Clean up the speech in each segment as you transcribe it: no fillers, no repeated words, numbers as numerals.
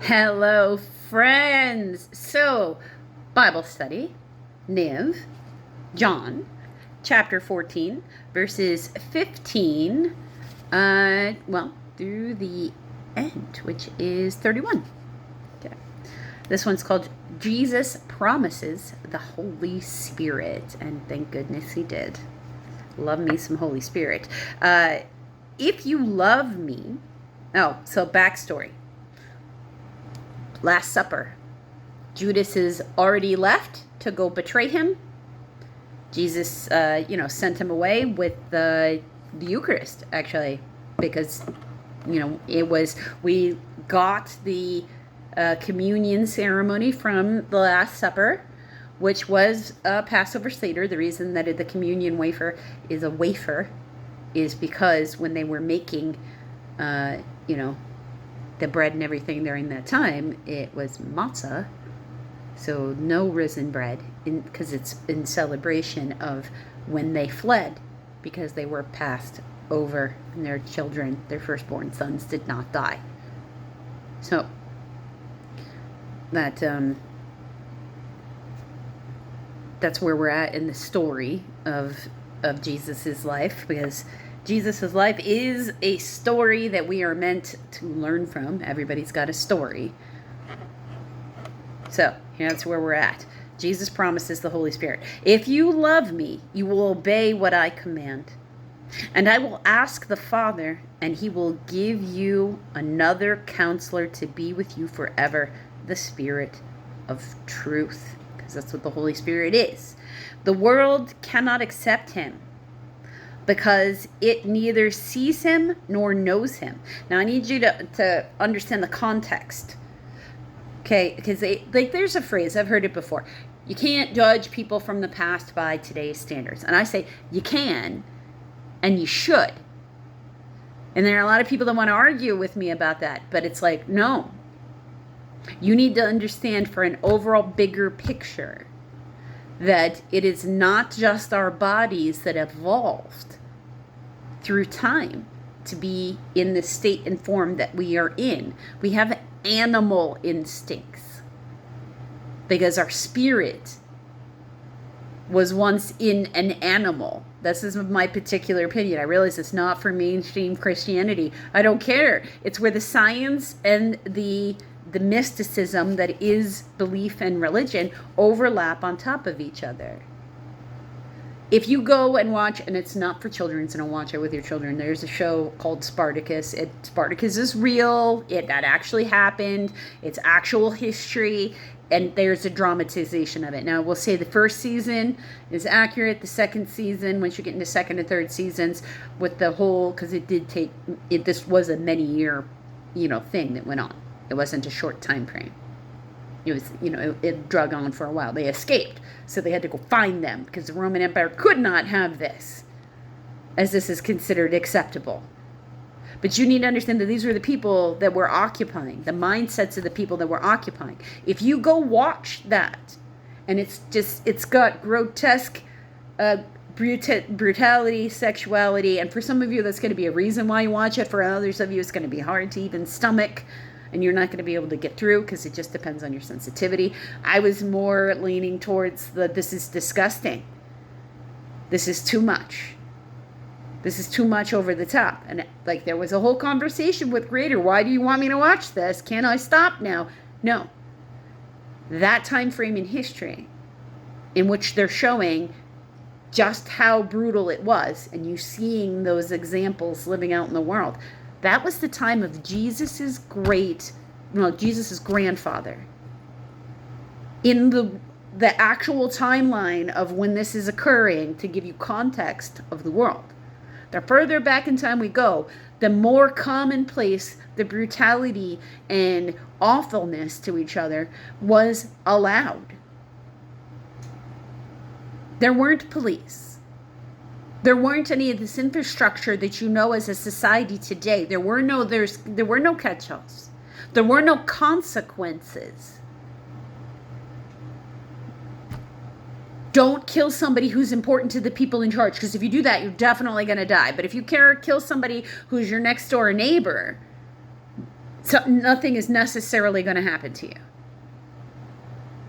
Hello, friends. So, Bible study, Niv, John, chapter 14, verses 15, through the end, which is 31. Okay. This one's called Jesus Promises the Holy Spirit, and thank goodness he did. Love me some Holy Spirit. If you love me, so backstory. Last Supper. Judas is already left to go betray him. Jesus, sent him away with the Eucharist, actually, because, we got the communion ceremony from the Last Supper, which was a Passover Seder. The reason that the communion wafer is a wafer is because when they were making, the bread and everything during that time, it was matzah, so no risen bread, because it's in celebration of when they fled, because they were passed over and their children, their firstborn sons, did not die. So that's where we're at in the story of Jesus's life, because Jesus' life is a story that we are meant to learn from. Everybody's got a story. So, that's where we're at. Jesus promises the Holy Spirit. If you love me, you will obey what I command. And I will ask the Father, and he will give you another counselor to be with you forever, the Spirit of truth. Because that's what the Holy Spirit is. The world cannot accept him, because it neither sees him nor knows him. Now, I need you to understand the context. Okay, because there's a phrase, I've heard it before. You can't judge people from the past by today's standards. And I say, you can, and you should. And there are a lot of people that want to argue with me about that. But it's like, no. You need to understand, for an overall bigger picture, that it is not just our bodies that evolved through time to be in the state and form that we are in. We have animal instincts because our spirit was once in an animal. This is my particular opinion. I realize it's not for mainstream Christianity. I don't care. It's where the science and the mysticism that is belief and religion overlap on top of each other. If you go and watch, and it's not for children, so don't watch it with your children. There's a show called Spartacus. Spartacus is real. That actually happened. It's actual history, and there's a dramatization of it. Now, we'll say the first season is accurate. The second season, once you get into second and third seasons, with the whole, because this was a many-year, thing that went on. It wasn't a short time frame. It was, it drug on for a while. They escaped, so they had to go find them, because the Roman Empire could not have this, as this is considered acceptable. But you need to understand that these were the people that were occupying, the mindsets of the people that were occupying. If you go watch that, and it's got grotesque brutality, sexuality, and for some of you that's going to be a reason why you watch it. For others of you, it's going to be hard to even stomach, and you're not going to be able to get through, because it just depends on your sensitivity. I was more leaning towards this is disgusting. This is too much. This is too much over the top. And there was a whole conversation with Creator. Why do you want me to watch this? Can I stop now? No. That time frame in history in which they're showing just how brutal it was, and you seeing those examples living out in the world, that was the time of Jesus' grandfather. In the actual timeline of when this is occurring, to give you context of the world. The further back in time we go, the more commonplace the brutality and awfulness to each other was allowed. There weren't police. There weren't any of this infrastructure that you know as a society today. There were no catch-alls. There were no consequences. Don't kill somebody who's important to the people in charge, because if you do that, you're definitely going to die. But if you kill somebody who's your next door neighbor, So nothing is necessarily going to happen to you.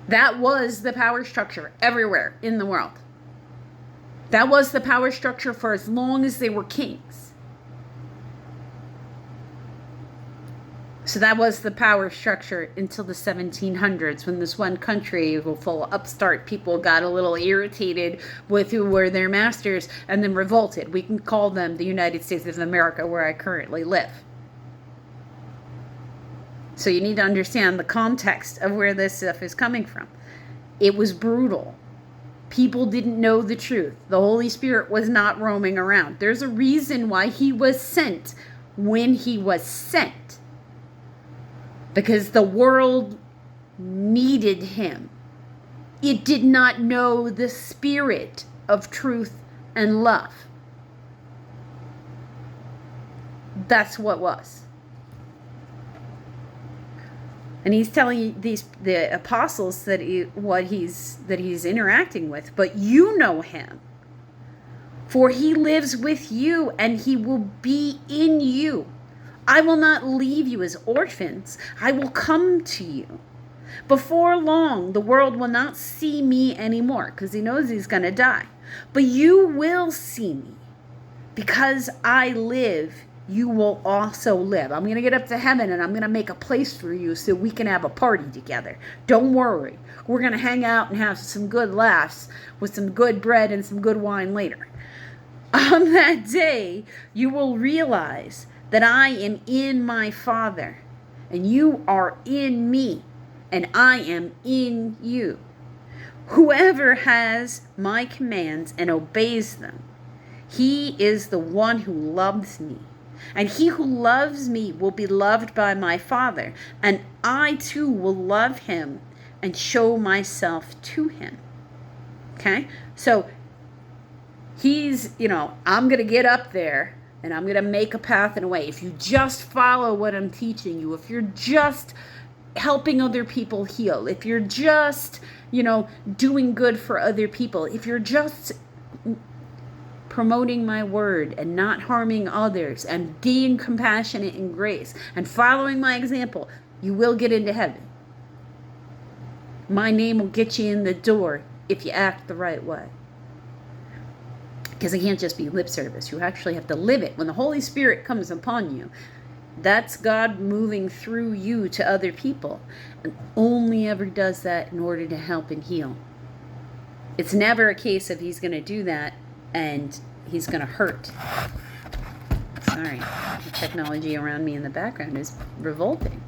That was the power structure everywhere in the world. That was the power structure for as long as they were kings. So that was the power structure until the 1700s, when this one country full of upstart people got a little irritated with who were their masters and then revolted. We can call them the United States of America, where I currently live. So you need to understand the context of where this stuff is coming from. It was brutal. People didn't know the truth. The Holy Spirit was not roaming around. There's a reason why he was sent when he was sent. Because the world needed him. It did not know the spirit of truth and love. That's what was. And he's telling the apostles that he's interacting with, but you know him. For he lives with you and he will be in you. I will not leave you as orphans. I will come to you. Before long, the world will not see me anymore, because he knows he's going to die. But you will see me. Because I live, you will also live. I'm going to get up to heaven and I'm going to make a place for you so we can have a party together. Don't worry. We're going to hang out and have some good laughs with some good bread and some good wine later. On that day, you will realize that I am in my Father, and you are in me, and I am in you. Whoever has my commands and obeys them, he is the one who loves me. And he who loves me will be loved by my Father, and I too will love him and show myself to him. Okay? So he's, I'm going to get up there and I'm going to make a path and a way. If you just follow what I'm teaching you, if you're just helping other people heal, if you're just, doing good for other people, if you're just promoting my word and not harming others and being compassionate in grace and following my example, you will get into heaven. My name will get you in the door if you act the right way. Because it can't just be lip service. You actually have to live it. When the Holy Spirit comes upon you, that's God moving through you to other people. And only ever does that in order to help and heal. It's never a case of he's going to do that and he's going to hurt. Sorry. The technology around me in the background is revolting.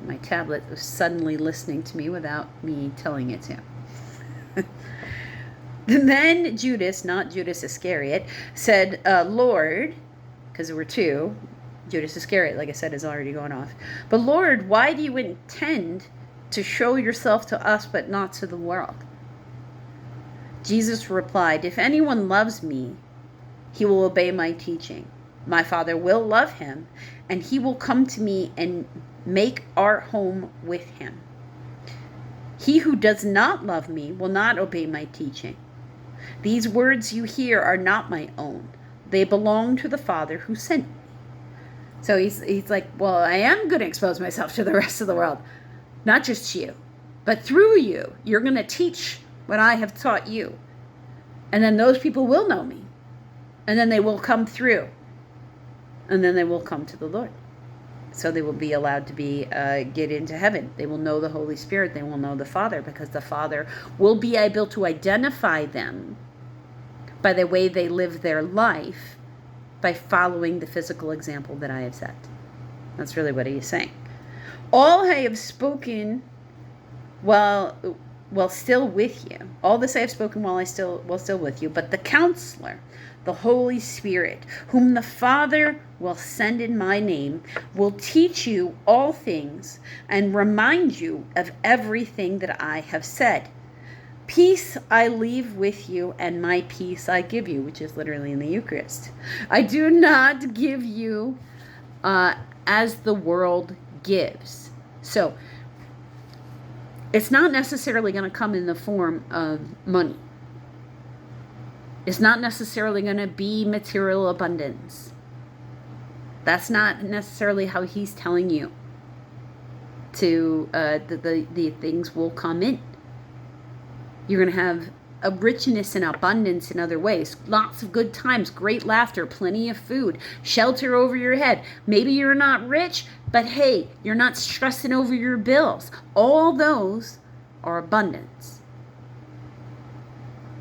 My tablet was suddenly listening to me without me telling it to. Then Judas, not Judas Iscariot, said, Lord, because there were two. Judas Iscariot, like I said, is already going off. But Lord, why do you intend to show yourself to us but not to the world? Jesus replied, if anyone loves me, he will obey my teaching. My Father will love him, and he will come to me and make our home with him. He who does not love me will not obey my teaching. These words you hear are not my own. They belong to the Father who sent me. So he's like, well, I am going to expose myself to the rest of the world. Not just you, but through you. You're going to teach what I have taught you. And then those people will know me. And then they will come through. And then they will come to the Lord. So they will be allowed to get into heaven. They will know the Holy Spirit. They will know the Father, because the Father will be able to identify them by the way they live their life, by following the physical example that I have set. That's really what he is saying. All I have spoken while still with you. All this I have spoken while still with you. But the Counselor, the Holy Spirit, whom the Father will send in my name, will teach you all things and remind you of everything that I have said. Peace I leave with you, and my peace I give you, which is literally in the Eucharist. I do not give you as the world gives. So, it's not necessarily going to come in the form of money. It's not necessarily going to be material abundance. That's not necessarily how he's telling you to, the things will come in. You're going to have a richness and abundance in other ways. Lots of good times, great laughter, plenty of food, shelter over your head. Maybe you're not rich, but hey, you're not stressing over your bills. All those are abundance.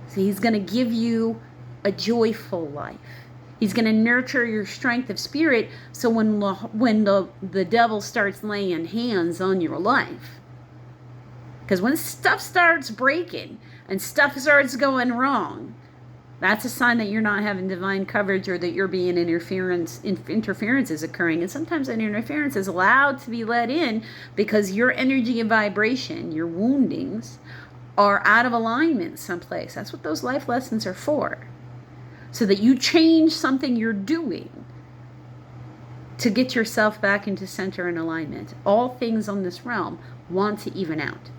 So he's going to give you a joyful life. He's going to nurture your strength of spirit, so when the devil starts laying hands on your life, because when stuff starts breaking and stuff starts going wrong, that's a sign that you're not having divine coverage, or that you're being interference is occurring. And sometimes that interference is allowed to be let in because your energy and vibration, your woundings, are out of alignment someplace. That's what those life lessons are for. So that you change something you're doing to get yourself back into center and alignment. All things on this realm want to even out.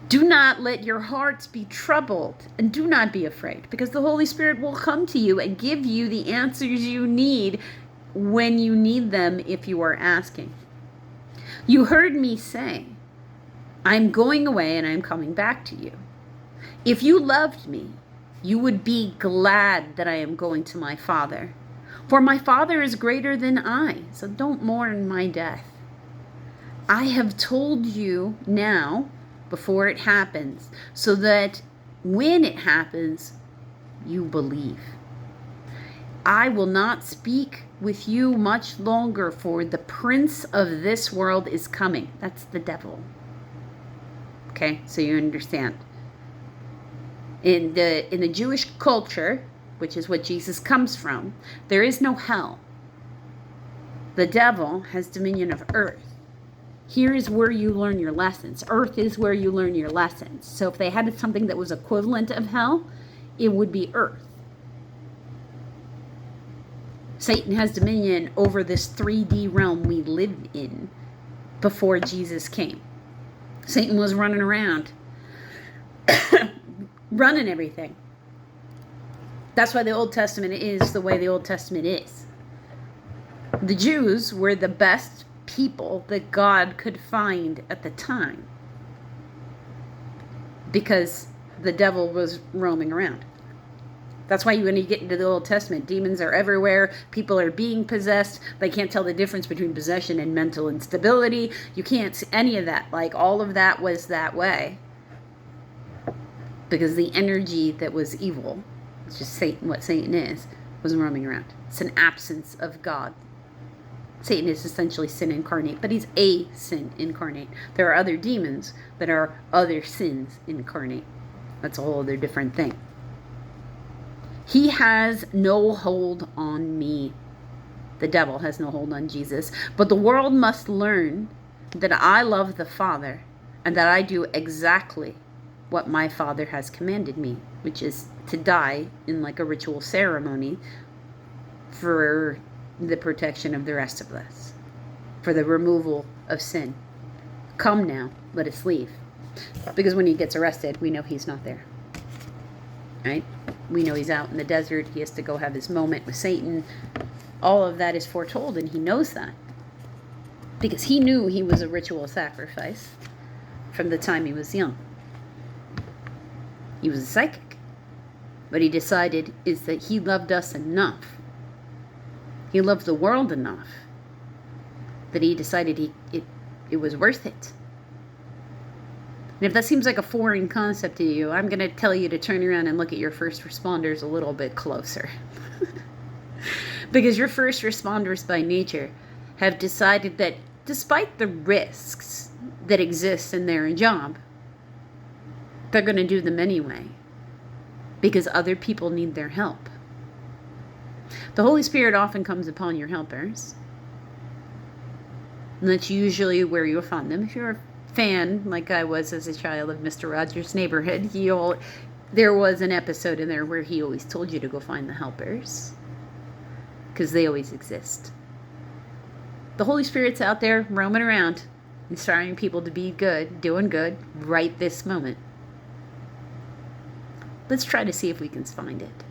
Do not let your hearts be troubled, and do not be afraid, because the Holy Spirit will come to you and give you the answers you need when you need them, if you are asking. You heard me say, I'm going away and I'm coming back to you. If you loved me, you would be glad that I am going to my Father. For my Father is greater than I, so don't mourn my death. I have told you now before it happens, so that when it happens, you believe. I will not speak with you much longer, for the prince of this world is coming. That's the devil. Okay, so you understand. In the Jewish culture, which is what Jesus comes from, there is no hell. The devil has dominion of earth. Here is where you learn your lessons. Earth is where you learn your lessons. So if they had something that was equivalent of hell, it would be earth. Satan has dominion over this 3D realm we live in before Jesus came. Satan was running around, running everything. That's why the Old Testament is the way the Old Testament is. The Jews were the best people that God could find at the time, because the devil was roaming around. That's why when you get into the Old Testament, demons are everywhere. People are being possessed. They can't tell the difference between possession and mental instability. You can't see any of that. Like, all of that was that way, because the energy that was evil, it's just Satan, what Satan is, was roaming around. It's an absence of God. Satan is essentially sin incarnate, but he's a sin incarnate. There are other demons that are other sins incarnate. That's a whole other different thing. He has no hold on me. The devil has no hold on Jesus. But the world must learn that I love the Father, and that I do exactly what my Father has commanded me, which is to die in like a ritual ceremony for the protection of the rest of us, for the removal of sin. Come now, let us leave. Because when he gets arrested, we know he's not there. Right? We know he's out in the desert. He has to go have his moment with Satan. All of that is foretold, and he knows that. Because he knew he was a ritual sacrifice from the time he was young. He was a psychic. What he decided is that he loved us enough. He loved the world enough that he decided it was worth it. And if that seems like a foreign concept to you, I'm going to tell you to turn around and look at your first responders a little bit closer. Because your first responders by nature have decided that despite the risks that exist in their job, they're going to do them anyway, because other people need their help. The Holy Spirit often comes upon your helpers. And that's usually where you'll find them. If you're a fan, like I was as a child of Mr. Rogers' Neighborhood, there was an episode in there where he always told you to go find the helpers, because they always exist. The Holy Spirit's out there roaming around, inspiring people to be good, doing good, right this moment. Let's try to see if we can find it,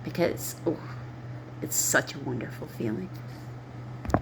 because it's such a wonderful feeling.